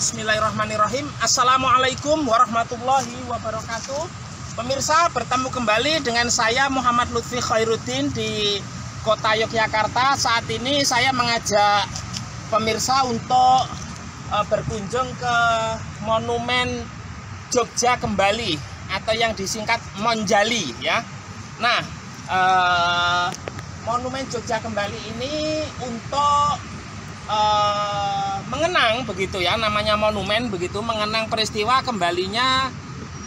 Bismillahirrahmanirrahim. Assalamualaikum warahmatullahi wabarakatuh. Pemirsa, bertemu kembali dengan saya Muhammad Lutfi Khairuddin di Kota Yogyakarta. Saat ini saya mengajak pemirsa untuk berkunjung ke Monumen Jogja Kembali atau yang disingkat Monjali ya. Nah, Monumen Jogja Kembali ini untuk mengenang begitu ya, namanya monumen begitu, mengenang peristiwa kembalinya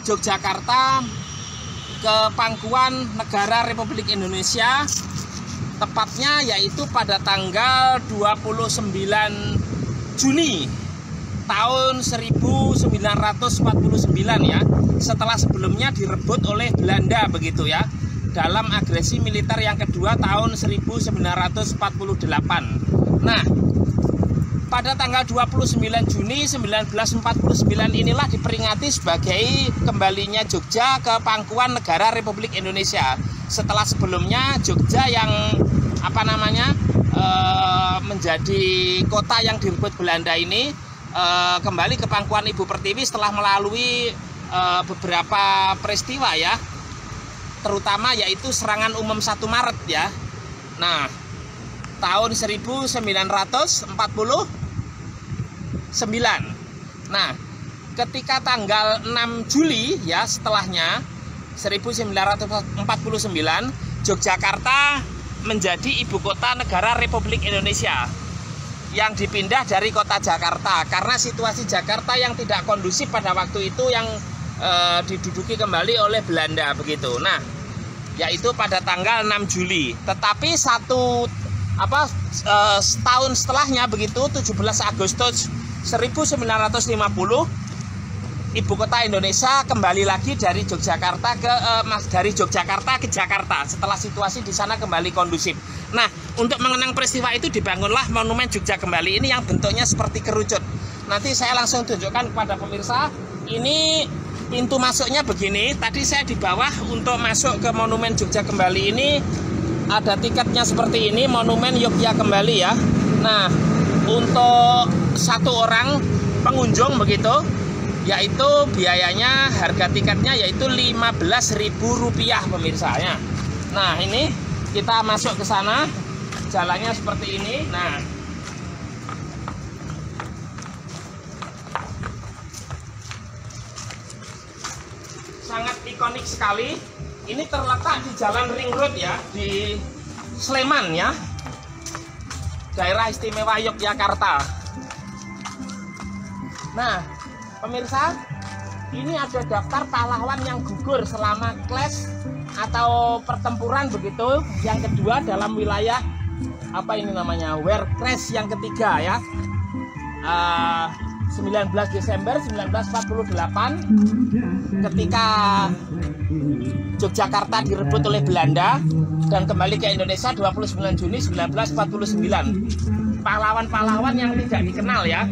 Yogyakarta ke pangkuan negara Republik Indonesia, tepatnya yaitu pada tanggal 29 Juni tahun 1949 ya, setelah sebelumnya direbut oleh Belanda begitu ya, dalam agresi militer yang kedua tahun 1948. Nah, pada tanggal 29 Juni 1949 inilah diperingati sebagai kembalinya Jogja ke pangkuan negara Republik Indonesia. Setelah sebelumnya Jogja yang menjadi kota yang direbut Belanda ini kembali ke pangkuan Ibu Pertiwi setelah melalui beberapa peristiwa ya, terutama yaitu serangan umum 1 Maret ya. Nah, tahun 1949. Nah, ketika tanggal 6 Juli ya, setelahnya 1949 Yogyakarta menjadi ibu kota negara Republik Indonesia yang dipindah dari kota Jakarta karena situasi Jakarta yang tidak kondusif pada waktu itu, yang diduduki kembali oleh Belanda begitu. Nah, yaitu pada tanggal 6 Juli. Tetapi setahun setelahnya begitu, 17 Agustus 1950 ibu kota Indonesia kembali lagi dari Yogyakarta ke Jakarta setelah situasi di sana kembali kondusif. Nah, untuk mengenang peristiwa itu dibangunlah Monumen Jogja Kembali ini yang bentuknya seperti kerucut. Nanti saya langsung tunjukkan kepada pemirsa. Ini pintu masuknya begini. Tadi saya di bawah untuk masuk ke Monumen Jogja Kembali ini ada tiketnya seperti ini, Monumen Jogja Kembali ya. Nah, untuk satu orang pengunjung begitu, yaitu biayanya, harga tiketnya yaitu Rp15.000 pemirsanya. Nah, ini kita masuk ke sana, jalannya seperti ini. Nah, sangat ikonik sekali. Ini terletak di Jalan Ring Road ya, di Sleman ya, daerah istimewa Yogyakarta. Nah, pemirsa, ini ada daftar pahlawan yang gugur selama clash atau pertempuran begitu, yang kedua dalam wilayah War Crash yang ketiga ya, 19 Desember 1948 ketika Yogyakarta direbut oleh Belanda dan kembali ke Indonesia 29 Juni 1949. Pahlawan-pahlawan yang tidak dikenal ya,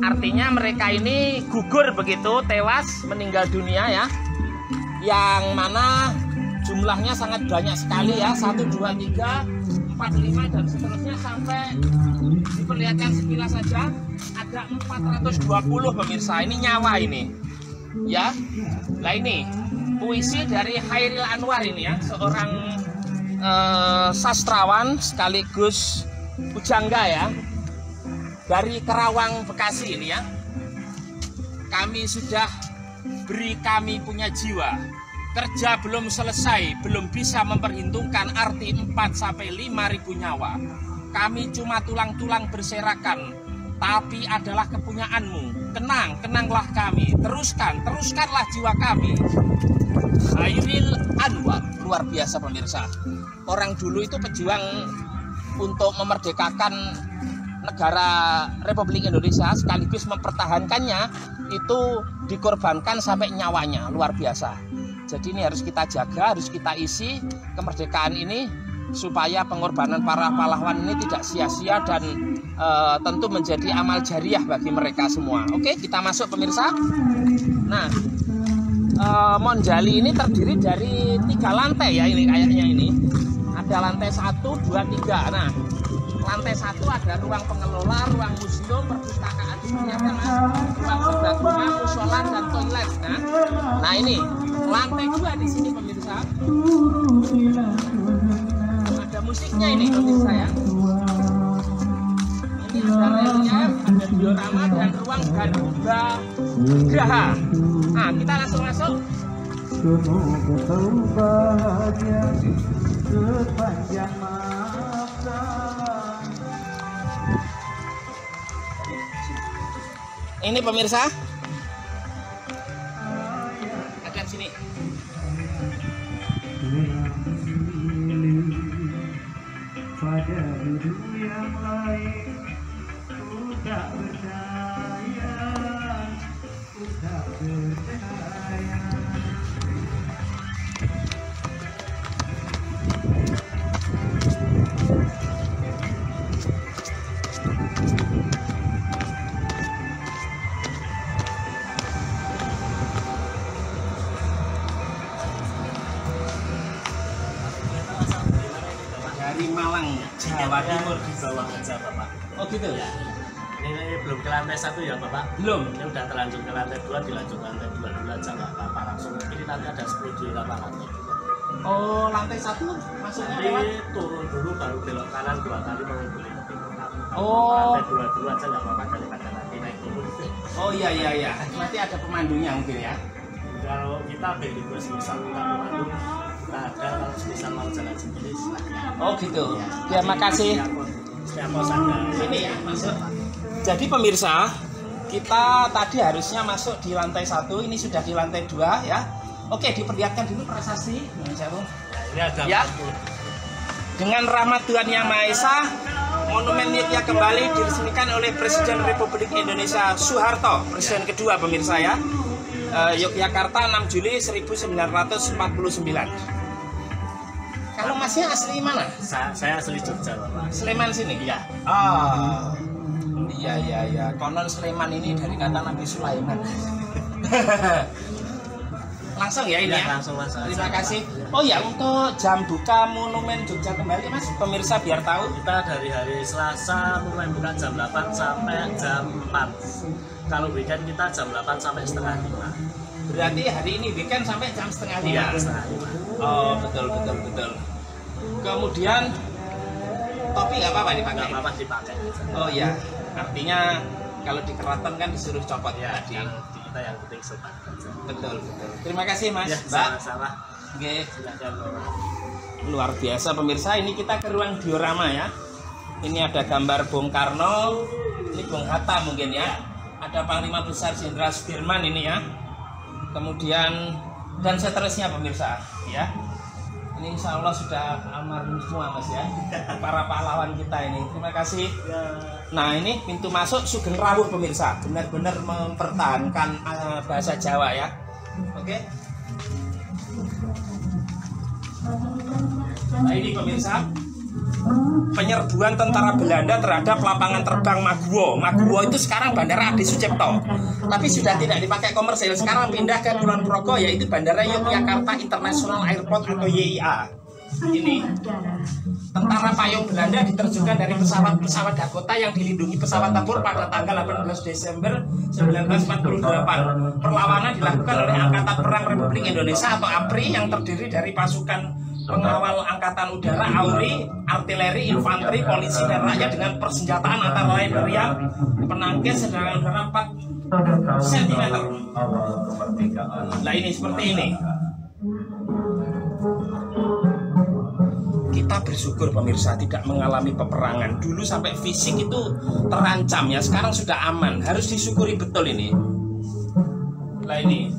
artinya mereka ini gugur begitu, tewas, meninggal dunia ya, yang mana jumlahnya sangat banyak sekali ya, 1, 2, 3, 4, 5 dan seterusnya sampai diperlihatkan sekilas saja ada 420 pemirsa. Ini nyawa ini ya. Nah, ini puisi dari Hairil Anwar ini ya, seorang sastrawan sekaligus pujangga ya, dari Karawang, Bekasi ini ya. Kami sudah beri, kami punya jiwa, kerja belum selesai, belum bisa memperhitungkan arti 4-5 ribu nyawa. Kami cuma tulang-tulang berserakan, tapi adalah kepunyaanmu. Tenang, tenanglah kami, teruskanlah jiwa kami. Hairil Anwar, luar biasa pemirsa. Orang dulu itu pejuang untuk memerdekakan negara Republik Indonesia sekaligus mempertahankannya, itu dikorbankan sampai nyawanya, luar biasa. Jadi ini harus kita jaga, harus kita isi kemerdekaan ini supaya pengorbanan para pahlawan ini tidak sia-sia dan tentu menjadi amal jariah bagi mereka semua. Oke, kita masuk pemirsa. Nah, Monjali ini terdiri dari 3 lantai ya, ini kayaknya ini. Ada lantai 1, 2, 3. Nah, Lantai 1 ada ruang pengelola, ruang museum, perpustakaan, ternyata mas, ruang serbaguna, musola dan toilet. Nah ini lantai 2 di sini pemirsa. Ada musiknya ini pemirsa ya. Ini ada relnya, ada diorama dan ruang Garuda Graha. Nah kita langsung masuk. Semoga kau bahagia sepanjang masa. Ini pemirsa, ada di sini. Pada hidup yang lain, ku tak berdaya, ku tak berdaya. Dari Malang, Jawa Timur di bawah aja Bapak. Oh gitu ya? Ini belum ke lantai 1 ya Bapak? Belum. Ini udah terlanjur ke lantai 2, dilanjut lantai 2 dulu aja nggak apa-apa langsung. Ini nanti ada 10 di lapangan. Oh lantai 1 masuknya lewat? Nanti turun dulu baru belok kanan 2 kali mengikuti ke timur. Oh. Lantai 2 dulu aja nggak apa-apa daripada nanti naik turun. Oh iya. Nanti ada pemandunya mungkin ya? Kalau kita bebas misal kita pemandu, kita ada kalau misal mau jalan sendiri silahkan. Oh gitu. Ya makasih. Setiap kosannya. Ini ya masuk. Jadi pemirsa, kita tadi harusnya masuk di lantai 1, ini sudah di lantai 2 ya. Oke, diperlihatkan dulu prasasti. Ini ada Ya. Dengan rahmat Tuhan Yang Maha Esa, Monumen Yogyakarta kembali diresmikan oleh Presiden Republik Indonesia Soeharto, Presiden kedua pemirsa ya. Yogyakarta 6 Juli 1949. Kalau masnya asli mana? Saya asli Jogja Bapak. Sleman sini? Iya. Ah, iya. Konon Sleman ini dari kata Nabi Sulaiman. Langsung ya ini ya. Langsung masuk. Terima kasih. Oh ya, untuk jam buka Monumen Jogja kembali Mas, pemirsa biar tahu. Kita dari hari Selasa mulai buka jam 8 sampai jam 4. Kalau weekend kita jam 8 sampai setengah 5. Berarti hari ini weekend sampai jam setengah 5. Iya, setengah 5. Oh, betul. Kemudian topi nggak apa-apa dipakai. Nggak apa-apa dipakai. Oh iya, artinya kalau di keraton kan disuruh copot Ya, ya. di kita yang penting sopan. Betul. Terima kasih Mas, Ya, Mbak. sama-sama. Oke. Silakan Bapak. Luar biasa pemirsa, ini kita ke ruang diorama ya. Ini ada gambar Bung Karno, ini Bung Hatta mungkin ya. Ada Panglima Besar Jenderal Sudirman ini ya. Kemudian dan seterusnya pemirsa ya. Ini insya Allah sudah almarhum semua Mas ya. Para pahlawan kita ini. Terima kasih. Nah ini pintu masuk Sugeng Rawuh pemirsa. Benar-benar mempertahankan bahasa Jawa ya. Oke. Nah ini pemirsa, penyerbuan tentara Belanda terhadap lapangan terbang Maguwo. Maguwo itu sekarang Bandara Adi Sucipto, tapi sudah tidak dipakai komersil. Sekarang pindah ke Kulon Progo, yaitu Bandara Yogyakarta International Airport atau YIA. Ini tentara payung Belanda diterjunkan dari pesawat Dakota yang dilindungi pesawat tempur pada tanggal 18 Desember 1948. Perlawanan dilakukan oleh Angkatan Perang Republik Indonesia atau APRI yang terdiri dari pasukan pengawal angkatan udara, AURI, artileri, infanteri, polisi, dan rakyat dengan persenjataan antara lain meriam, penangkis, serangan udara 4 cm. Nah ini seperti ini. Kita bersyukur pemirsa tidak mengalami peperangan. Dulu sampai fisik itu terancam ya, sekarang sudah aman. Harus disyukuri betul ini. Nah ini.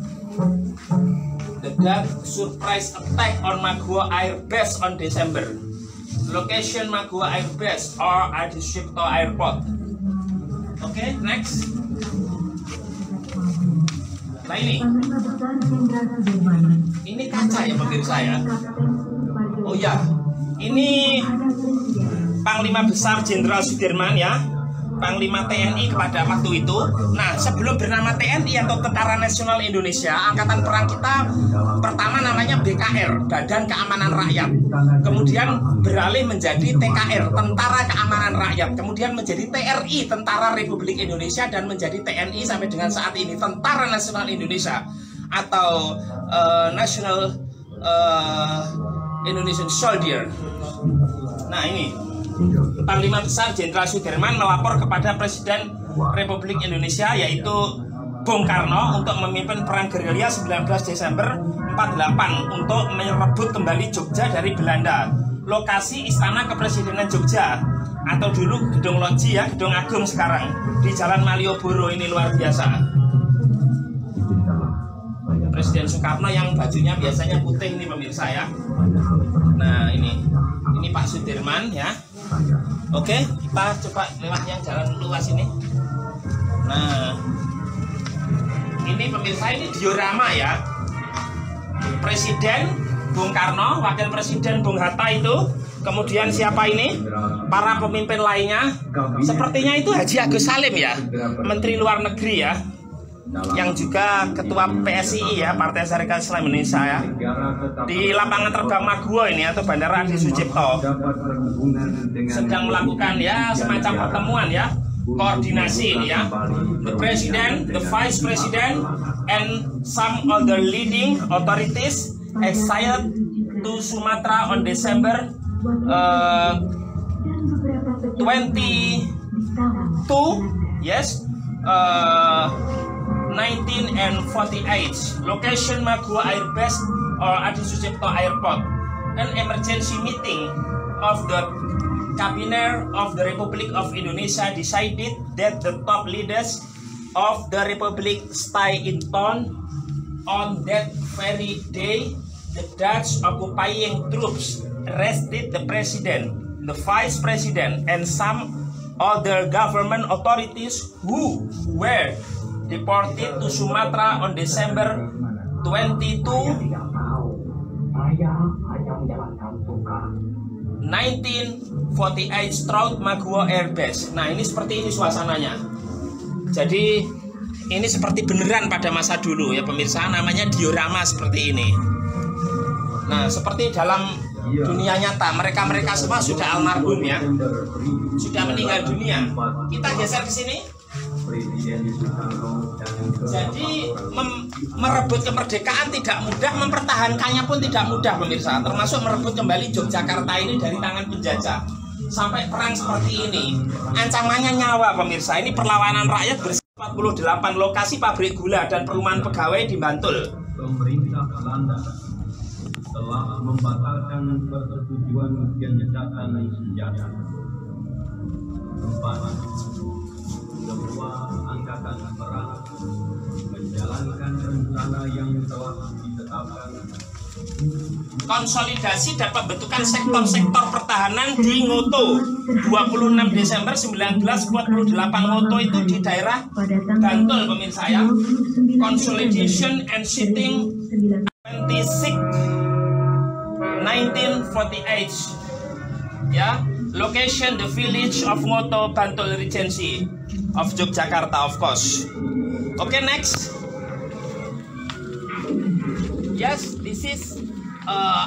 The Dark Surprise Attack on Maguwo Air Base on December. Location Maguwo Air Base or Adi Sucipto Airport. Oke, next. Nah ini kaca ya pemirsa ya. Oh ya, ini Panglima Besar Jenderal Sudirman ya. Panglima TNI kepada waktu itu. Nah, sebelum bernama TNI atau Tentara Nasional Indonesia, angkatan perang kita pertama namanya BKR, Badan Keamanan Rakyat. Kemudian beralih menjadi TKR, Tentara Keamanan Rakyat. Kemudian menjadi TRI, Tentara Republik Indonesia, dan menjadi TNI sampai dengan saat ini, Tentara Nasional Indonesia atau National Indonesian Soldier. Nah, ini Panglima Besar Jenderal Sudirman melapor kepada Presiden Republik Indonesia yaitu Bung Karno untuk memimpin perang gerilya 19 Desember 48 untuk merebut kembali Jogja dari Belanda. Lokasi Istana Kepresidenan Jogja atau dulu Gedung Loji ya, Gedung Agung sekarang di Jalan Malioboro. Ini luar biasa. Presiden Soekarno yang bajunya biasanya putih ini pemirsa ya. Nah, ini Pak Sudirman ya. Oke, kita coba lewat yang jalan luas ini. Nah, ini pemirsa, ini diorama ya. Presiden Bung Karno, Wakil Presiden Bung Hatta itu. Kemudian siapa ini? Para pemimpin lainnya. Sepertinya itu Haji Agus Salim ya, Menteri Luar Negeri ya, yang juga Ketua PSII ya, Partai Syarikat Islam Indonesia ya, di lapangan terbang Maguwo ini atau Bandara Adi Sucipto sedang melakukan ya semacam pertemuan ya, koordinasi ini ya. The President, the Vice President, and some other leading authorities exiled to Sumatra on December 22, yes, 19 and 48. Location Maguwo Air Base or Adi Sucipto Airport. An emergency meeting of the Cabinet of the Republic of Indonesia decided that the top leaders of the Republic stay in town. On that very day, the Dutch occupying troops arrested the President, the Vice President, and some other government authorities who were deported to Sumatra on December 22, 1948 Stroud Maguwo Air Base. Nah, ini seperti ini suasananya. Jadi ini seperti beneran pada masa dulu ya pemirsa, namanya diorama seperti ini. Nah, seperti dalam dunia nyata, mereka semua sudah almarhum ya, sudah meninggal dunia. Kita geser ke sini. Jadi merebut kemerdekaan tidak mudah, mempertahankannya pun tidak mudah pemirsa, termasuk merebut kembali Yogyakarta ini dari tangan penjajah. Sampai perang seperti ini, ancamannya nyawa pemirsa. Ini perlawanan rakyat bersih. 48 lokasi pabrik gula dan perumahan pegawai di Bantul. Pemerintah Belanda telah membatalkan persetujuan gencatan senjata. Empat, semua angkatan perang menjalankan rencana yang telah ditetapkan. Konsolidasi dan pembentukan sektor-sektor pertahanan di Ngoto 26 Desember 1948. Ngoto itu di daerah Bantul pemirsa ya. Consolidation and Sitting 26 1948 ya. Location the village of Ngoto, Bantul Regency of Yogyakarta of course. Okay, next. Yes, this is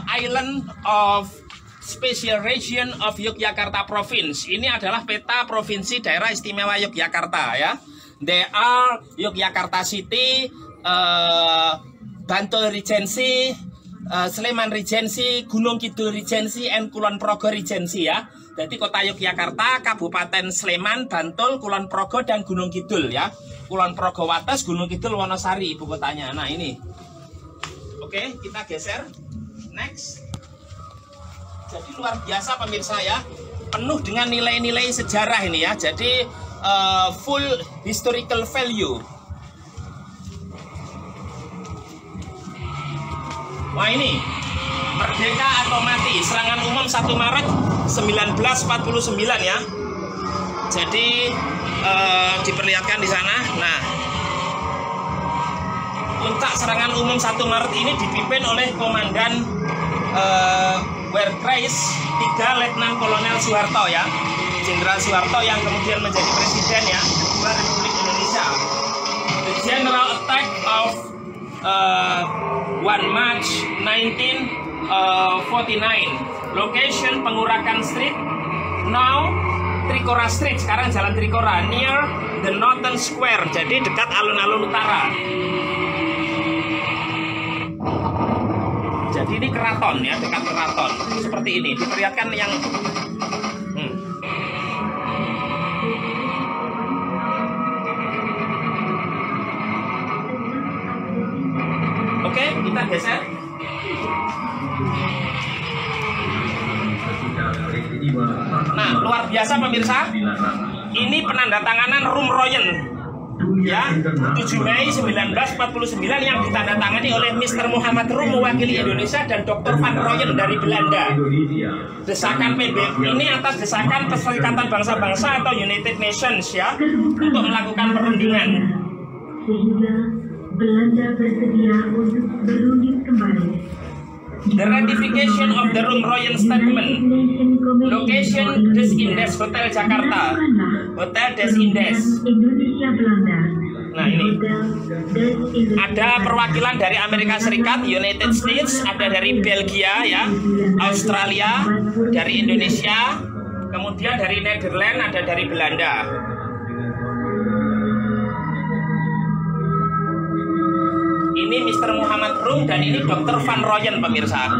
island of special region of Yogyakarta Province. Ini adalah peta provinsi daerah istimewa Yogyakarta ya. They are Yogyakarta City, Bantul Regency, Sleman Regency, Gunung Kidul Regency, and Kulon Progo Regency ya. Jadi kota Yogyakarta, Kabupaten Sleman, Bantul, Kulon Progo, dan Gunung Kidul ya. Kulon Progo Wates, Gunung Kidul Wonosari ibu kotanya. Nah ini. Oke, kita geser. Next. Jadi luar biasa pemirsa ya. Penuh dengan nilai-nilai sejarah ini ya. Jadi full historical value. Wah ini Merdeka atau Mati, serangan umum 1 Maret 1949 ya. Jadi diperlihatkan di sana. Nah, puncak serangan umum 1 Maret ini dipimpin oleh Komandan Wehrkreis 3 Letnan Kolonel Soeharto ya. Jenderal Soeharto yang kemudian menjadi presiden ya kedua Republik Indonesia. The general attack of 1 March 1949. Location Pengurakan Street, now Trikora Street, sekarang Jalan Trikora, near the Northern Square, jadi dekat alun-alun utara. Jadi ini keraton ya, dekat keraton. Seperti ini, diperlihatkan yang Oke, kita geser. Nah, luar biasa pemirsa. Ini penandatanganan Rum Royen ya, 7 Mei 1949 yang ditandatangani oleh Mr. Muhammad Rum mewakili Indonesia dan Dr. Van Royen dari Belanda. Desakan PBB ini atas desakan Perserikatan Bangsa-Bangsa atau United Nations ya, untuk melakukan perundingan. Sehingga Belanda bersedia untuk berunding kembali. The ratification of the Rum Royen Statement. Location Des Indes Hotel Jakarta. Hotel Des Indes. Indonesia Belanda. Nah ini ada perwakilan dari Amerika Serikat, United States, ada dari Belgia ya, Australia, dari Indonesia, kemudian dari Netherlands, ada dari Belanda. Ini Mr. Muhammad Rum dan ini Dr. Van Royen pemirsa.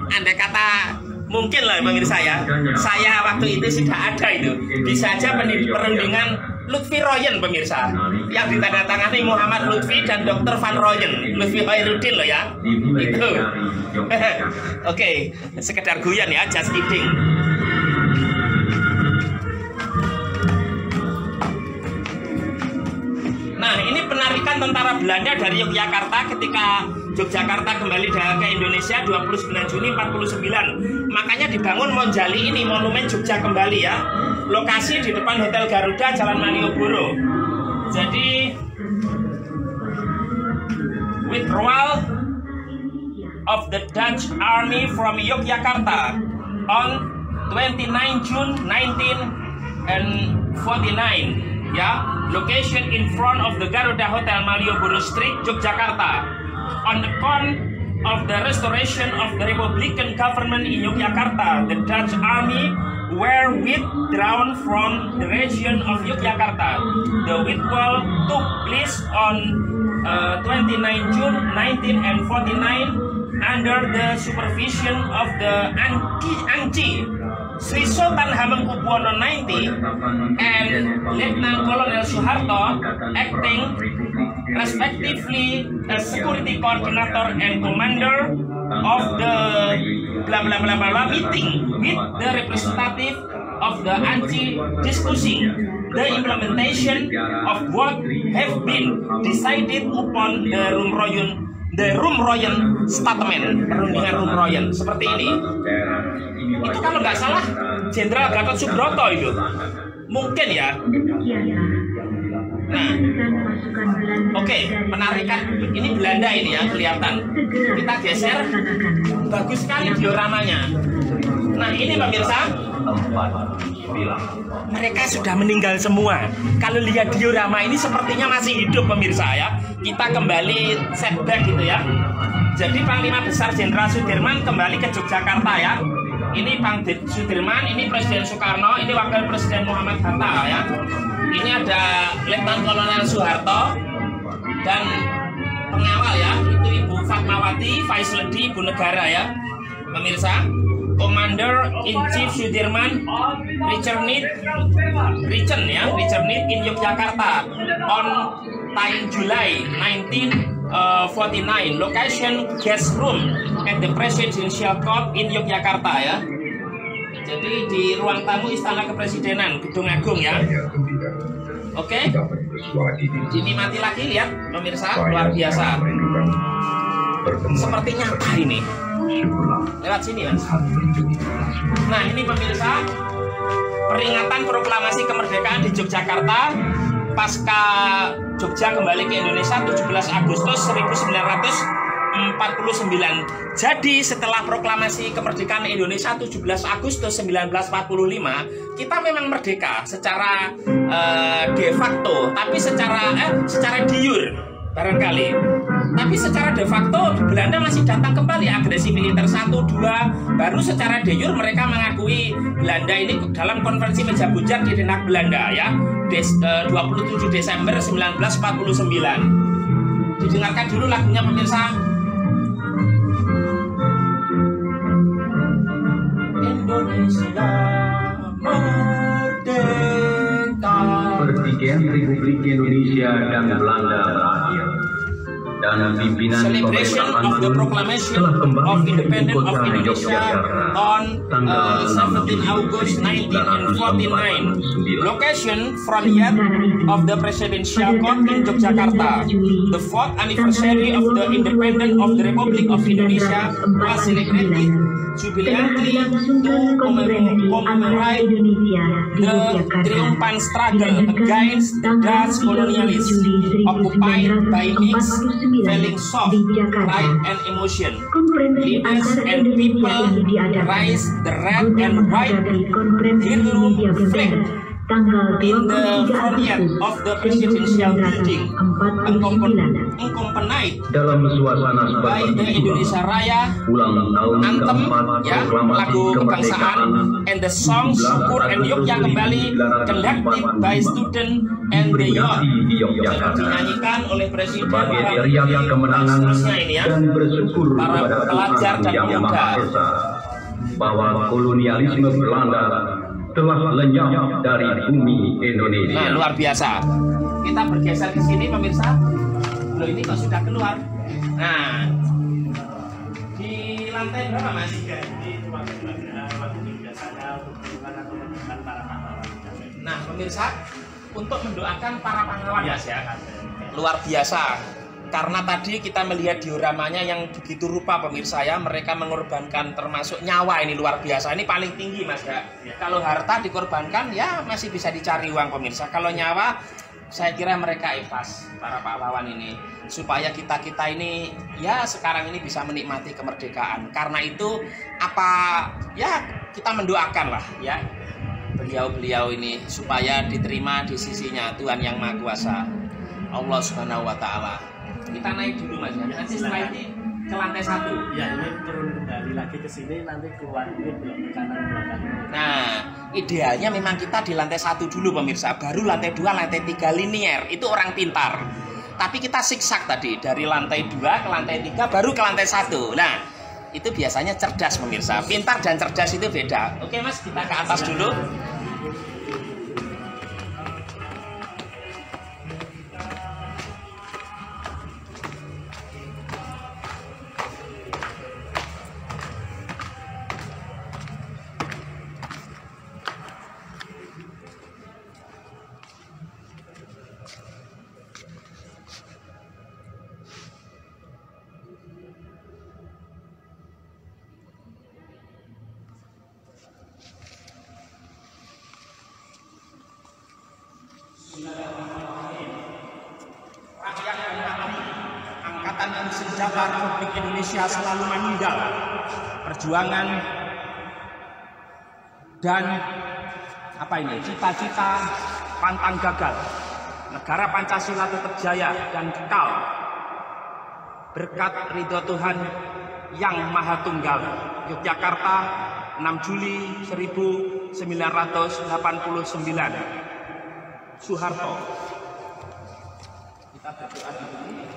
Andai kata mungkin lah pemirsa ya, saya waktu itu sudah ada itu. Bisa aja perundingan Lutfi Royen pemirsa, yang ditandatangani Muhammad Lutfi dan Dr. Van Royen, Lutfi Khairuddin loh ya. Itu. Oke, sekedar guyon ya, just kidding. Nah, ini penarikan tentara Belanda dari Yogyakarta ketika Yogyakarta kembali ke Indonesia 29 Juni 49. Makanya dibangun Monjali ini, Monumen Jogja Kembali ya. Lokasi di depan Hotel Garuda, Jalan Malioboro. Jadi withdrawal of the Dutch Army from Yogyakarta on 29 June 1949. Ya, location in front of the Garuda Hotel, Malioboro Street, Yogyakarta. On account of the restoration of the Republican government in Yogyakarta, the Dutch army were withdrawn from the region of Yogyakarta. The withdrawal took place on 29 June 1949 under the supervision of the Angci Sri Sultan Hamengkubuwono IX and Lieutenant Colonel Soeharto, acting respectively as security coordinator and commander of the blah blah blah blah meeting with the representative of the Angci, discussing the implementation of what have been decided upon the Rum Royen Statement, perundingan Rum Royen seperti ini. Itu kalau nggak salah Jenderal Gatot Subroto itu, mungkin ya. Nah, oke, penarikan ini Belanda ini ya kelihatan. Kita geser, bagus sekali dioramanya. Nah ini pemirsa, mereka sudah meninggal semua. Kalau lihat diorama ini sepertinya masih hidup pemirsa ya. Kita kembali setback gitu ya. Jadi Panglima Besar Jenderal Sudirman kembali ke Yogyakarta ya. Ini Panglima Sudirman, ini Presiden Soekarno, ini Wakil Presiden Muhammad Hatta ya. Ini ada Letnan Kolonel Soeharto dan pengawal ya, itu Ibu Fatmawati, Faisledi, Ibu Negara ya, pemirsa. Commander in Chief Sudirman Richard Need in Yogyakarta on 9 July 1949. Location guest room at the Presidential Court in Yogyakarta ya. Jadi di ruang tamu Istana Kepresidenan, Gedung Agung ya. Oke. Ini mati lagi, lihat pemirsa, luar biasa. Seperti nyata ini. Lewat sini mas. Nah ini pemirsa, peringatan proklamasi kemerdekaan di Yogyakarta pasca Jogja kembali ke Indonesia 17 Agustus 1945 1949. Jadi setelah proklamasi kemerdekaan Indonesia 17 Agustus 1945, kita memang merdeka secara de facto, tapi secara de jure barangkali. Tapi secara de facto Belanda masih datang kembali, agresi militer 1, 2. Baru secara de jure mereka mengakui Belanda ini dalam konferensi meja bujang di Den Haag Belanda ya, 27 Desember 1949. Didengarkan dulu lagunya pemirsa. Indonesia merdeka. Pertikaian Republik Indonesia dan Belanda berakhir, dan pimpinan Celebration of the Proclamation of Independence of Indonesia on 17 August 1949. Location from yard of the Presidential Court in Yogyakarta. The 4th anniversary of the independence of the Republic of Indonesia was celebrated jubilantly to commemorate the triumphant struggle against the Dutch colonialism occupied by its feeling soft, pride and emotion. Leaders and people raise the red and white heirloom flag in the front yard of the presidential building, accompanied dalam suasana by the Indonesia Raya, ulang tahun anthem keempat ya, proklamasi lagu kebangsaan, and the song Syukur and Yogya Kembali conducted by student and the youth, di Yogyakarta dinyanyikan oleh presiden, sebagai para teriak kemenangan seterusnya ini ya, dan bersyukur para kepada pelajar Tuhan dan Yang pemuda. Maha Esa bahwa kolonialisme Belanda telah lenyap dari bumi Indonesia. Nah, luar biasa. Kita bergeser ke sini pemirsa. Loh, ini kok sudah keluar. Nah, di lantai berapa Mas? Nah, pemirsa, untuk mendoakan para pahlawan Mas ya. Luar biasa. Karena tadi kita melihat dioramanya yang begitu rupa pemirsa ya, mereka mengorbankan termasuk nyawa, ini luar biasa. Ini paling tinggi Mas ya. Kalau harta dikorbankan ya masih bisa dicari uang pemirsa. Kalau nyawa saya kira mereka ikhlas, para pahlawan ini, supaya kita ini ya sekarang ini bisa menikmati kemerdekaan. Karena itu kita mendoakan lah ya beliau-beliau ini supaya diterima di sisinya Tuhan Yang Maha Kuasa, Allah Subhanahu wa Ta'ala. Kita naik dulu Mas ya. Nanti setelah ini ke lantai 1. Ya, ini turun kembali lagi ke sini, nanti keluar ini blok kanan belakang. Nah, idealnya memang kita di lantai 1 dulu pemirsa, baru lantai 2, lantai 3 linier. Itu orang pintar. Tapi kita siksak tadi, dari lantai 2 ke lantai 3 baru ke lantai 1. Nah, itu biasanya cerdas pemirsa. Pintar dan cerdas itu beda. Oke Mas, kita ke atas dulu. Rakyat dan abdi Angkatan Bersenjata Republik Indonesia selalu meninggal perjuangan dan cita-cita pantang gagal. Negara Pancasila tetap jaya dan kekal berkat ridho Tuhan Yang Maha Tunggal. Yogyakarta, 6 Juli 1989. Soeharto. Kita berdoa dulu.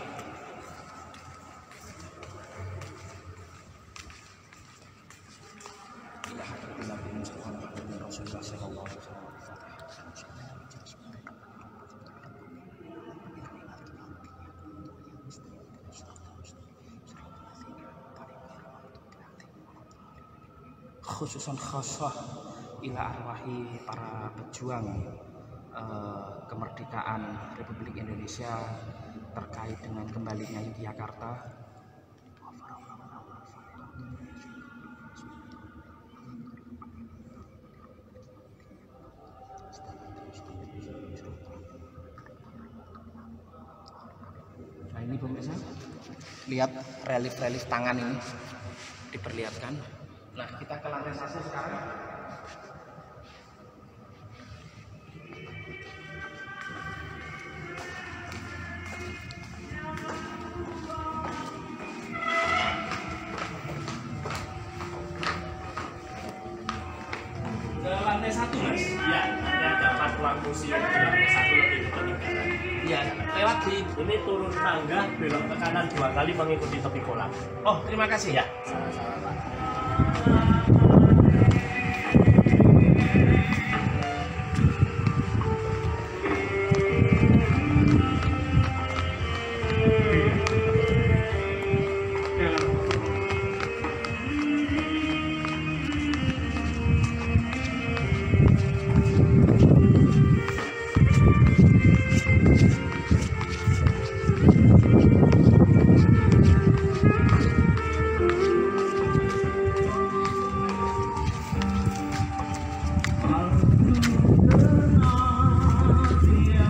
Khususan khasah ila arwahi para pejuang kemerdekaan Republik Indonesia terkait dengan kembalinya Yogyakarta. Nah ini pemirsa, lihat relief-relief tangan ini diperlihatkan. Nah, kita ke lantai 1 sekarang. Ke lantai 1, Mas. Iya, ini ada 4 ruang kursi yang di lantai 1 lebih ke peninggalan. Iya, lewat di. Ini turun tangga, belok ke kanan 2 kali mengikuti tepi kolam. Oh, terima kasih. Ya, sama-sama Pak.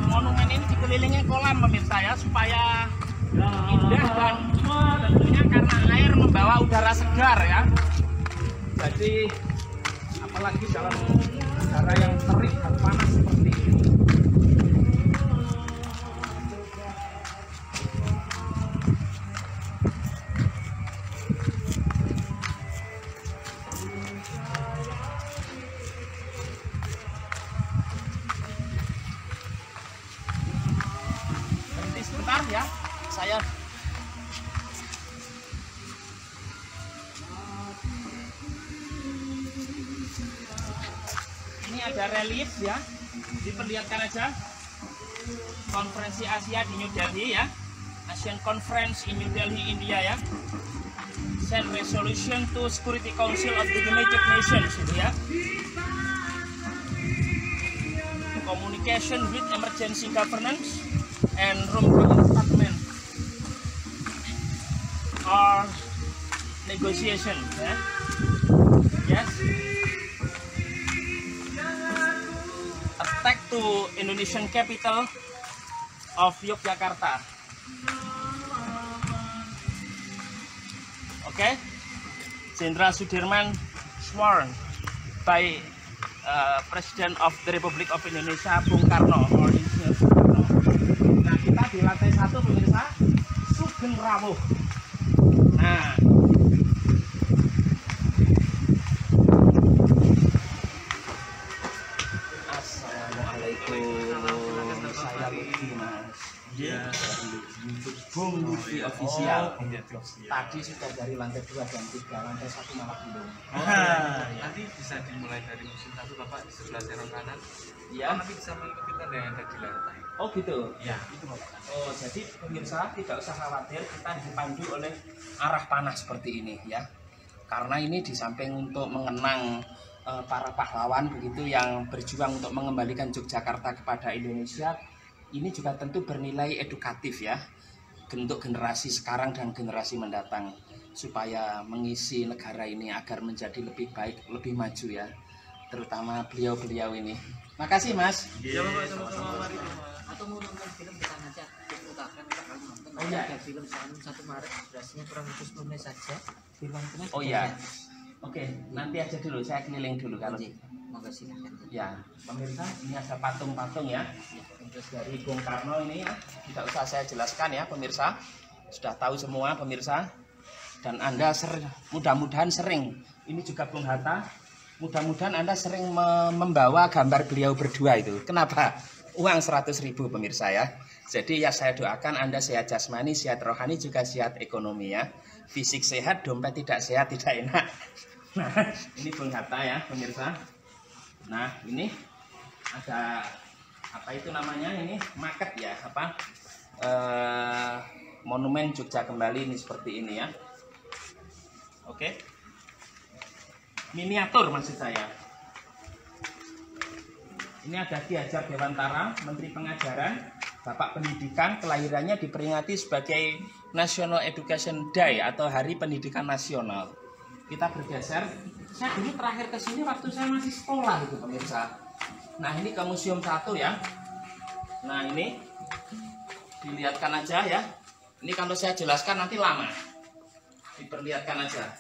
Monumen ini dikelilingi kolam pemirsa ya, supaya indah dan tentunya karena air membawa udara segar ya. Jadi apalagi dalam udara yang terik dan panas seperti ini. Berhenti sebentar ya, saya. Ini ada relief ya, diperlihatkan aja. Konferensi Asia di New Delhi ya, Asian Conference in New Delhi, India ya. Send resolution to Security Council of the United Nations gitu ya. Communication with emergency governance and room department or negotiation ya. Yes. Attack to Indonesian capital of Yogyakarta. Okay. Jenderal Sudirman sworn by President of the Republic of Indonesia Bung Karno or Insinyur Soekarno. Nah, kita di lantai 1 pemirsa, Sugeng Rawuh. Nah, Assalamualaikum. Saya Lutfi, Mas. Iya. Bung Lutfi official. Tadi sudah dari lantai 2 dan 3, lantai 1 malah belum. Nanti bisa dimulai dari musim 1 Bapak di sebelah serong kanan. Iya. Nanti bisa mengikuti tanda yang ada di lantai. Oh gitu. Ya, itu Bapak. Oh, jadi pemirsa tidak usah khawatir, kita dipandu oleh arah panah seperti ini ya. Karena ini di samping untuk mengenang para pahlawan begitu yang berjuang untuk mengembalikan Yogyakarta kepada Indonesia, ini juga tentu bernilai edukatif ya untuk generasi sekarang dan generasi mendatang, supaya mengisi negara ini agar menjadi lebih baik, lebih maju ya, terutama beliau-beliau ini. Makasih Mas. Iya Bapak, sama-sama mari Bapak. Atau mau nonton film kita ngajak diputarkan kita kalau nonton Oh, iya. ada film 1 Maret durasinya kurang lebih 10 menit saja film itu. Oh iya. Oke, nanti aja dulu, saya keliling dulu kalau. Monggo silakan. Ya, pemirsa, ini ada patung-patung ya. Terus dari Bung Karno ini ya, tidak usah saya jelaskan ya pemirsa. Sudah tahu semua pemirsa. Dan Anda mudah-mudahan sering, ini juga Bung Hatta, mudah-mudahan Anda sering membawa gambar beliau berdua itu. Kenapa? Uang 100.000 pemirsa ya. Jadi ya saya doakan Anda sehat jasmani, sehat rohani, juga sehat ekonomi ya. Fisik sehat, dompet tidak sehat, tidak enak. Nah, ini Bung Hatta ya pemirsa. Nah, ini ada apa itu namanya, ini market ya, apa monumen Jogja Kembali ini seperti ini ya. Oke, miniatur maksud saya. Ini ada Ki Hajar Dewantara, Menteri Pengajaran, Bapak Pendidikan, kelahirannya diperingati sebagai National Education Day atau Hari Pendidikan Nasional. Kita bergeser. Saya dulu terakhir ke sini waktu saya masih sekolah itu pemirsa. Nah, ini ke Museum 1 ya. Nah, ini dilihatkan aja ya. Ini kalau saya jelaskan nanti lama. Diperlihatkan aja.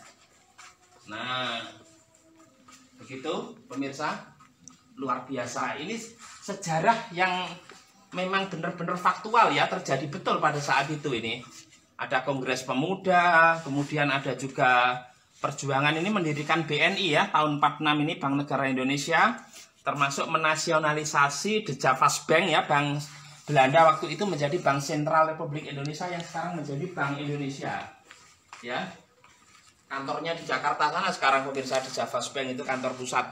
Nah, begitu pemirsa, luar biasa. Ini sejarah yang memang benar-benar faktual ya, terjadi betul pada saat itu ini. Ada Kongres Pemuda, kemudian ada juga perjuangan ini mendirikan BNI ya, tahun 46 ini Bank Negara Indonesia, termasuk menasionalisasi The Javas Bank ya, Bank Belanda waktu itu menjadi Bank Sentral Republik Indonesia yang sekarang menjadi Bank Indonesia. Ya. Kantornya di Jakarta sana sekarang pemirsa, The Javas Bank itu kantor pusat.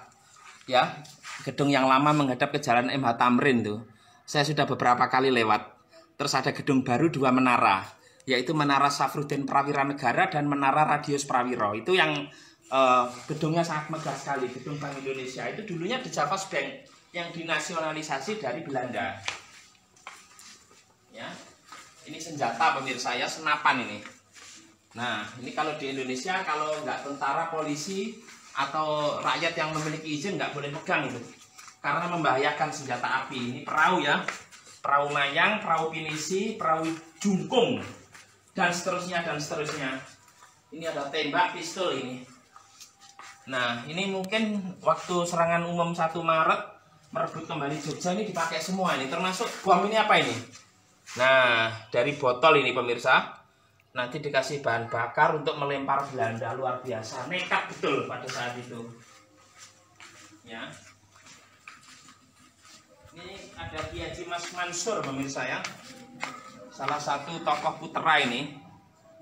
Ya. Gedung yang lama menghadap ke Jalan MH Tamrin tuh. Saya sudah beberapa kali lewat. Terus ada gedung baru 2 menara, yaitu Menara Safruddin Prawira Negara dan Menara Radius Prawiro. Itu yang gedungnya sangat megah sekali, gedung Bank Indonesia. Itu dulunya The Javas Bank yang dinasionalisasi dari Belanda. Ya, ini senjata pemirsa ya, senapan ini. Nah, ini kalau di Indonesia kalau nggak tentara, polisi atau rakyat yang memiliki izin nggak boleh pegang itu, karena membahayakan senjata api. Ini perahu ya, perahu mayang, perahu pinisi, perahu jungkung, dan seterusnya dan seterusnya. Ini ada tembak, pistol ini. Nah, ini mungkin waktu serangan umum 1 Maret merebut kembali Jogja ini dipakai semua ini, termasuk bom ini apa ini? Nah, dari botol ini pemirsa, nanti dikasih bahan bakar untuk melempar Belanda. Luar biasa, nekat betul pada saat itu. Ya. Ini ada Kiai Haji Mas Mansur pemirsa ya, salah satu tokoh putra ini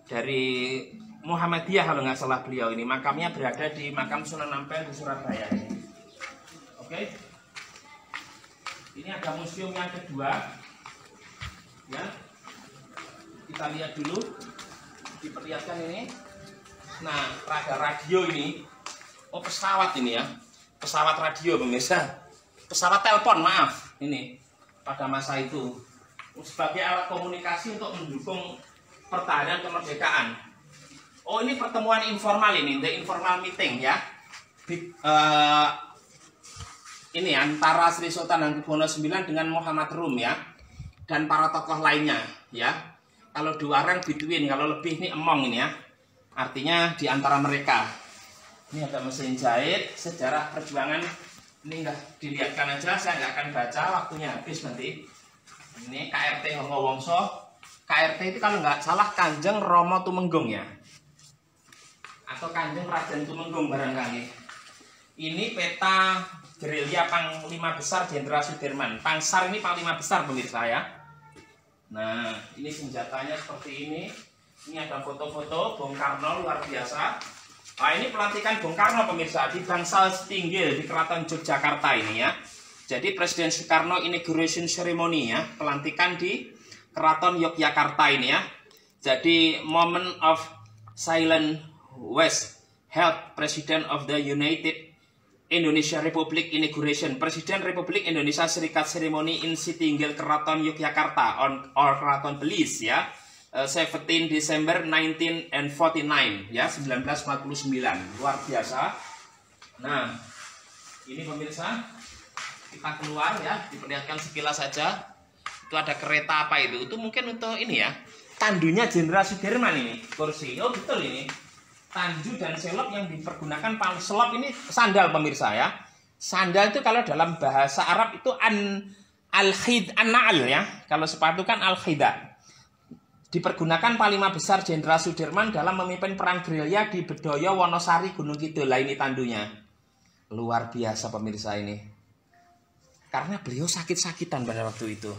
dari Muhammadiyah kalau nggak salah beliau ini. Makamnya berada di Makam Sunan Ampel di Surabaya ini. Oke. Ini ada museum yang kedua. Ya, kita lihat dulu, diperlihatkan ini. Nah, ada radio ini. Oh, pesawat ini ya, pesawat radio pemirsa, pesawat telepon, maaf, ini pada masa itu sebagai alat komunikasi untuk mendukung pertahanan kemerdekaan. Oh, ini pertemuan informal ini, the informal meeting ya. Ini antara Sri Sultan Hamengkubuwono IX dengan Muhammad Rum ya, dan para tokoh lainnya ya. Kalau 2 orang between, kalau lebih ini among ini ya, artinya di antara mereka. Ini ada mesin jahit, sejarah perjuangan. Ini nggak dilihatkan aja, saya nggak akan baca, waktunya habis nanti. Ini KRT Hongowongso. KRT itu kalau nggak salah Kanjeng Romo Tumenggung ya, atau Kanjeng Raden Tumenggung barangkali. Ini peta gerilya Panglima Besar Jenderal Sudirman. Pangsar ini Panglima Besar pemirsa ya. Nah, ini senjatanya seperti ini. Ini ada foto-foto Bung Karno, luar biasa. Nah, ini pelantikan Bung Karno pemirsa di Bangsal Setinggil di Keraton Yogyakarta ini ya. Jadi Presiden Soekarno inauguration ceremony ya, pelantikan di Keraton Yogyakarta ini ya. Jadi moment of silent was held President of the United Indonesia Republic Inauguration, Presiden Republik Indonesia Serikat Ceremony in Setinggil Keraton Yogyakarta or Keraton Belis ya, 17 Desember 1949 ya, 1949. Luar biasa. Nah, ini pemirsa, kita keluar ya, diperlihatkan sekilas saja. Itu ada kereta apa itu? Itu mungkin untuk ini ya, tandunya Jenderal Sudirman ini, kursi. Oh betul ini. Tandu dan selop yang dipergunakan, selop ini sandal pemirsa ya. Sandal itu kalau dalam bahasa Arab itu al-na'al ya. Kalau sepatu kan al-khida. Dipergunakan Panglima Besar Jenderal Sudirman dalam memimpin perang gerilya di Bedoyo, Wonosari, Gunung Kidul. Lah ini tandunya. Luar biasa pemirsa ini. Karena beliau sakit-sakitan pada waktu itu.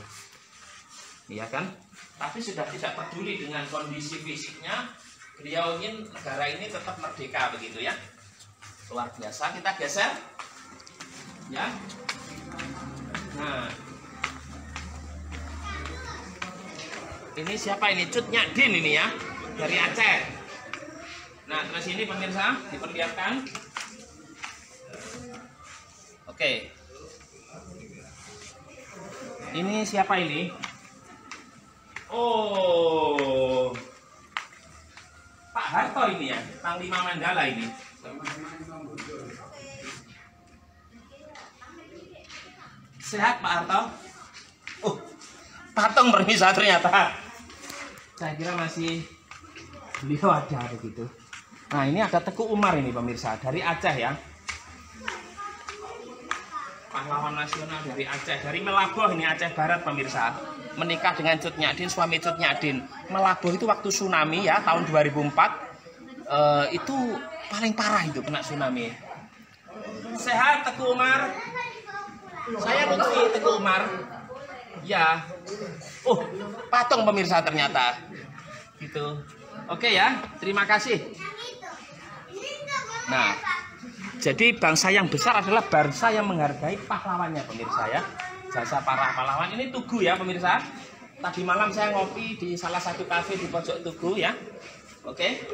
Iya kan? Tapi sudah tidak peduli dengan kondisi fisiknya. Beliau ingin negara ini tetap merdeka begitu ya. Luar biasa. Kita geser ya. Nah, ini siapa ini? Cut Nyadin ini ya, dari Aceh. Nah, terus ini pemirsa diperlihatkan. Oke. Ini siapa ini? Oh, Pak Harto ini ya, Panglima Mandala ini. Sehat Pak Harto? Oh, patung permisa ternyata. Saya kira masih beliau ada begitu. Nah, ini ada Teguh Umar ini pemirsa, dari Aceh ya. Pahlawan nasional dari Aceh, dari Melaboh ini, Aceh Barat pemirsa. Menikah dengan Cut Nyadin, suami Cut Nyadin. Melaboh itu waktu tsunami ya, tahun 2004. Itu paling parah itu kena tsunami. Sehat Teguh Umar. Saya Lutfi Teguh Umar. Ya. Patung pemirsa ternyata. Gitu. Oke ya, terima kasih. Nah, jadi bangsa yang besar adalah bangsa yang menghargai pahlawannya pemirsa ya. Jasa para pahlawan. Ini Tugu ya pemirsa. Tadi malam saya ngopi di salah satu kafe di pojok Tugu ya. Oke.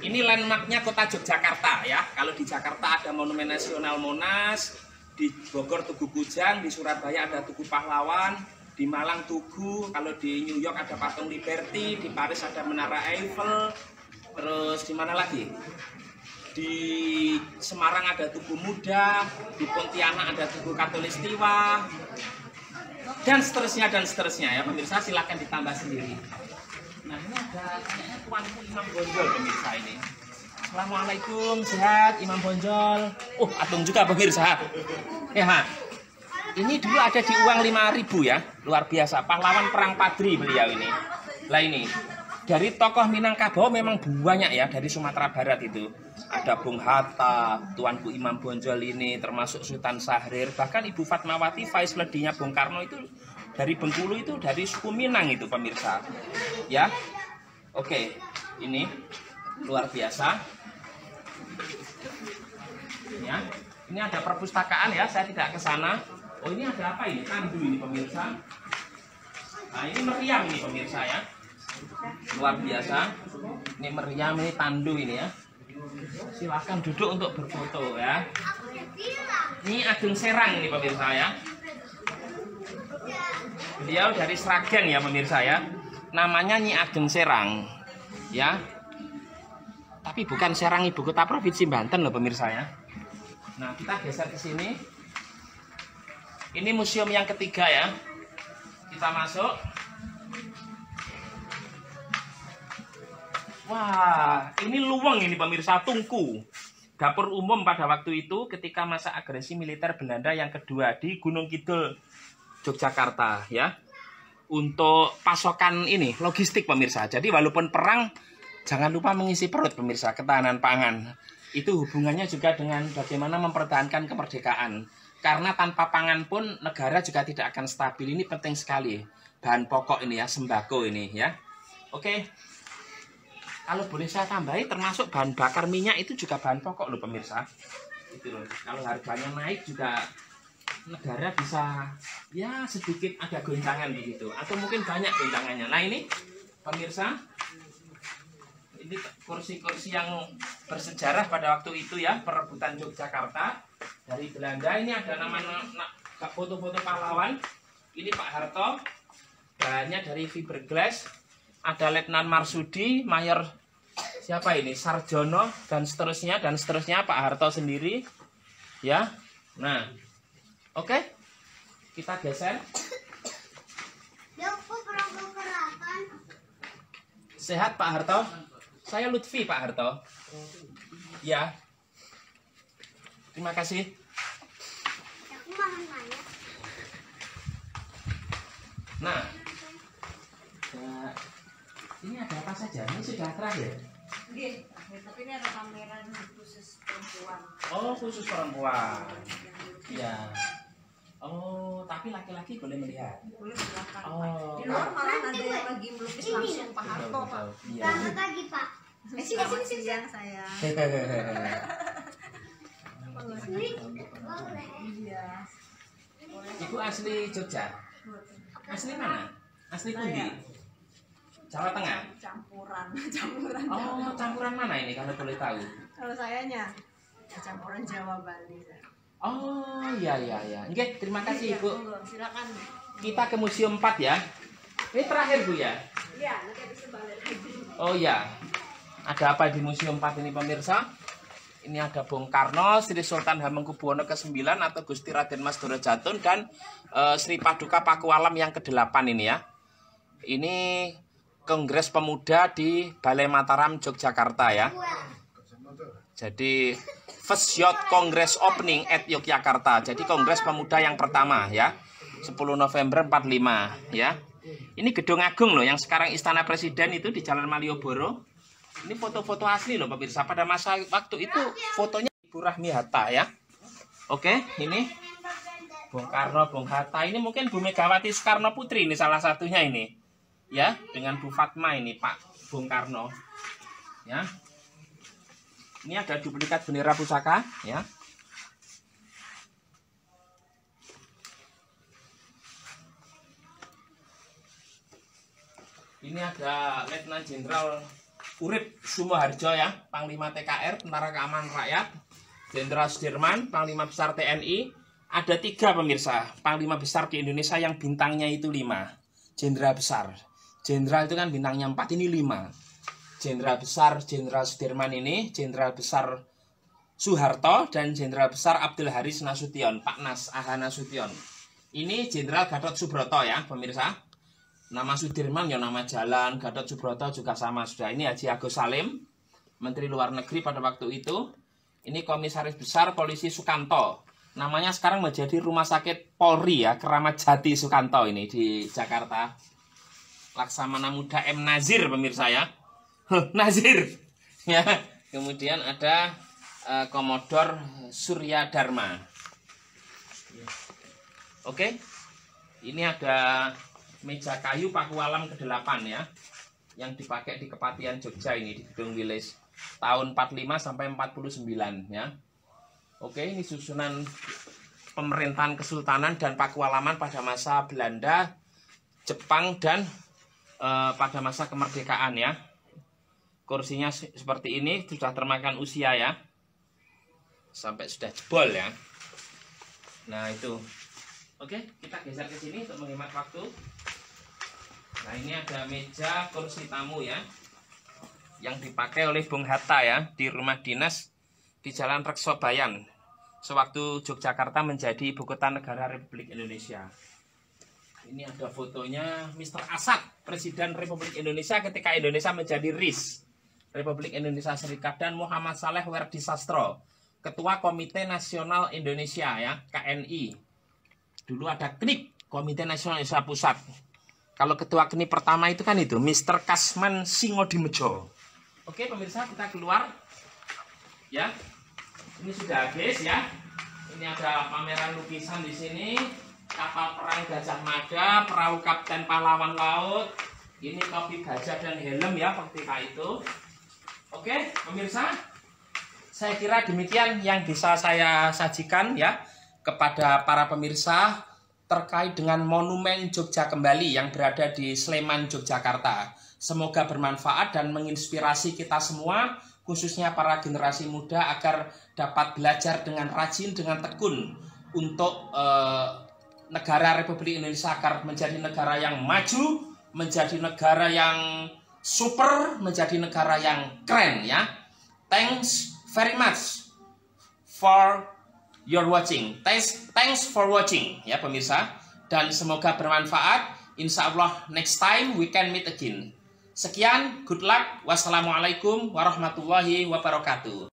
Ini landmarknya kota Yogyakarta ya. Kalau di Jakarta ada Monumen Nasional Monas, di Bogor Tugu Kujang, di Surabaya ada Tugu Pahlawan, di Malang Tugu, kalau di New York ada Patung Liberty, di Paris ada Menara Eiffel, terus di mana lagi? Di Semarang ada Tugu Muda, di Pontianak ada Tugu Katulistiwa, dan seterusnya ya pemirsa, silakan ditambah sendiri. Nah ini ada kayaknya Tuanku Imam Bonjol pemirsa ini. Assalamualaikum, sehat Imam Bonjol. Atung juga pemirsa. Ya. Ini dulu ada di uang 5.000 ya, luar biasa. Pahlawan perang Padri beliau ini. Lah ini, dari tokoh Minangkabau memang banyak ya, dari Sumatera Barat itu. Ada Bung Hatta, Tuanku Imam Bonjol ini, termasuk Sultan Syahrir. Bahkan Ibu Fatmawati, Vice Lady-nya Bung Karno itu dari Bengkulu, itu dari suku Minang itu pemirsa. Ya, oke, ini luar biasa. Ya, ini ada perpustakaan ya, saya tidak ke sana. Oh ini ada apa ini? Tandu ini pemirsa. Nah ini meriam ini pemirsa ya. Luar biasa. Ini meriam, ini tandu ini ya. Silahkan duduk untuk berfoto ya. Ini Ageng Serang ini pemirsa ya. Beliau dari Sragen ya pemirsa ya. Namanya Nyi Ageng Serang ya. Tapi bukan Serang ibu kota provinsi Banten loh pemirsa ya. Nah kita geser ke sini. Ini museum yang ketiga ya. Kita masuk. Wah, ini luweng ini pemirsa, tungku. Dapur umum pada waktu itu ketika masa agresi militer Belanda yang kedua di Gunung Kidul, Yogyakarta ya. Untuk pasokan ini, logistik pemirsa. Jadi walaupun perang, jangan lupa mengisi perut pemirsa, ketahanan pangan. Itu hubungannya juga dengan bagaimana mempertahankan kemerdekaan. Karena tanpa pangan pun negara juga tidak akan stabil. Ini penting sekali. Bahan pokok ini ya, sembako ini ya. Oke. Kalau boleh saya tambahi, termasuk bahan bakar minyak itu juga bahan pokok loh pemirsa. Gitu loh. Kalau harganya naik juga negara bisa ya sedikit ada goncangan di situ. Atau mungkin banyak goncangannya. Nah ini pemirsa, ini kursi-kursi yang bersejarah pada waktu itu ya, perebutan Yogyakarta dari Belanda. Ini ada nama foto-foto pahlawan. Ini Pak Harto, bahannya dari fiberglass. Ada Letnan Marsudi, Mayor siapa ini, Sarjono, dan seterusnya Pak Harto sendiri ya. Nah oke, kita geser. Sehat Pak Harto? Saya Lutfi Pak Harto. Ya. Terima kasih. Nah, ini ada apa saja? Ini sudah terakhir. Tapi ini ada pameran khusus perempuan. Oh, khusus perempuan. Ya. Oh, tapi laki-laki boleh melihat. Boleh silakan. Oh. Di luar malah ada yang lagi melukis langsung Pak Harto, Pak. Iya. Selamat pagi, Pak. Selamat siang saya. Iya. Ibu asli Jogja? Asli mana? Asli Pundi? Jawa Tengah? Campuran. Oh, campuran mana ini kalau boleh tahu? Kalau sayanya campuran Jawa Bali. Oh, iya. Oke, terima kasih Ibu. Silakan. Kita ke Museum 4 ya. Ini terakhir Bu ya? Iya, nanti habis balik lagi. Oh iya. Ada apa di Museum 4 ini pemirsa? Ini ada Bung Karno, Sri Sultan Hamengkubuwono ke-9 atau Gusti Raden Mas Doro Jatun, dan Sri Paduka Pakualam yang ke-8 ini ya. Ini Kongres Pemuda di Balai Mataram, Yogyakarta ya. Jadi first Youth Congress Opening at Yogyakarta. Jadi Kongres Pemuda yang pertama ya. 10 November 45 ya. Ini Gedung Agung loh, yang sekarang Istana Presiden itu di Jalan Malioboro. Ini foto-foto asli loh pemirsa. Pada masa waktu itu fotonya Ibu Rahmi Hatta ya. Oke, ini Bung Karno, Bung Hatta. Ini mungkin Bu Megawati Soekarno Putri ini salah satunya ini. Ya, dengan Bu Fatma ini Pak Bung Karno. Ya. Ini ada duplikat bendera pusaka ya. Ini ada Letnan Jenderal Urip Sumoharjo ya, Panglima TKR, Tentara Keamanan Rakyat, Jenderal Sudirman, Panglima Besar TNI. Ada 3 pemirsa, Panglima Besar di Indonesia yang bintangnya itu 5. Jenderal Besar. Jenderal itu kan bintangnya 4, ini 5. Jenderal Besar Jenderal Sudirman ini, Jenderal Besar Soeharto, dan Jenderal Besar Abdul Haris Nasution, Pak Nas Aha Nasution. Ini Jenderal Gatot Subroto ya pemirsa. Nama Sudirman ya nama jalan, Gatot Subroto juga sama sudah. Ini Haji Agus Salim, Menteri Luar Negeri pada waktu itu. Ini Komisaris Besar Polisi Sukanto. Namanya sekarang menjadi Rumah Sakit Polri ya, Keramat Jati Sukanto ini di Jakarta. Laksamana Muda M. Nazir pemirsa ya. Nazir ya. Kemudian ada Komodor Surya Dharma. Oke. Ini ada meja kayu Pakualam ke-8 ya, yang dipakai di Kepatihan Jogja ini di Gedung Wilis tahun 45 sampai 49 ya. Oke, ini susunan pemerintahan kesultanan dan Pakualaman pada masa Belanda, Jepang, dan pada masa kemerdekaan ya. Kursinya seperti ini, sudah termakan usia ya, sampai sudah jebol ya. Nah itu. Oke, kita geser ke sini untuk menghemat waktu. Nah ini ada meja kursi tamu ya, yang dipakai oleh Bung Hatta ya di rumah dinas di Jalan Reksobayan sewaktu Yogyakarta menjadi ibu kota negara Republik Indonesia. Ini ada fotonya Mr. Asad, Presiden Republik Indonesia ketika Indonesia menjadi RIS, Republik Indonesia Serikat, dan Muhammad Saleh Werdi Sastro, Ketua Komite Nasional Indonesia ya, KNI. Dulu ada KNIP, Komite Nasional Indonesia Pusat. Kalau ketua KNIP pertama itu kan itu Mr. Kasman Singodimejo. Oke pemirsa, kita keluar ya. Ini sudah habis ya. Ini ada pameran lukisan di sini. Kapal perang Gajah Mada, perahu Kapten Pahlawan Laut. Ini topi gajah dan helm ya ketika itu. Oke pemirsa, saya kira demikian yang bisa saya sajikan ya kepada para pemirsa terkait dengan Monumen Jogja Kembali yang berada di Sleman, Yogyakarta. Semoga bermanfaat dan menginspirasi kita semua, khususnya para generasi muda, agar dapat belajar dengan rajin, dengan tekun untuk negara Republik Indonesia agar menjadi negara yang maju, menjadi negara yang super, menjadi negara yang keren ya. Thanks very much for your watching. Thanks for watching ya pemirsa, dan semoga bermanfaat. Insya Allah next time we can meet again. Sekian, good luck. Wassalamualaikum warahmatullahi wabarakatuh.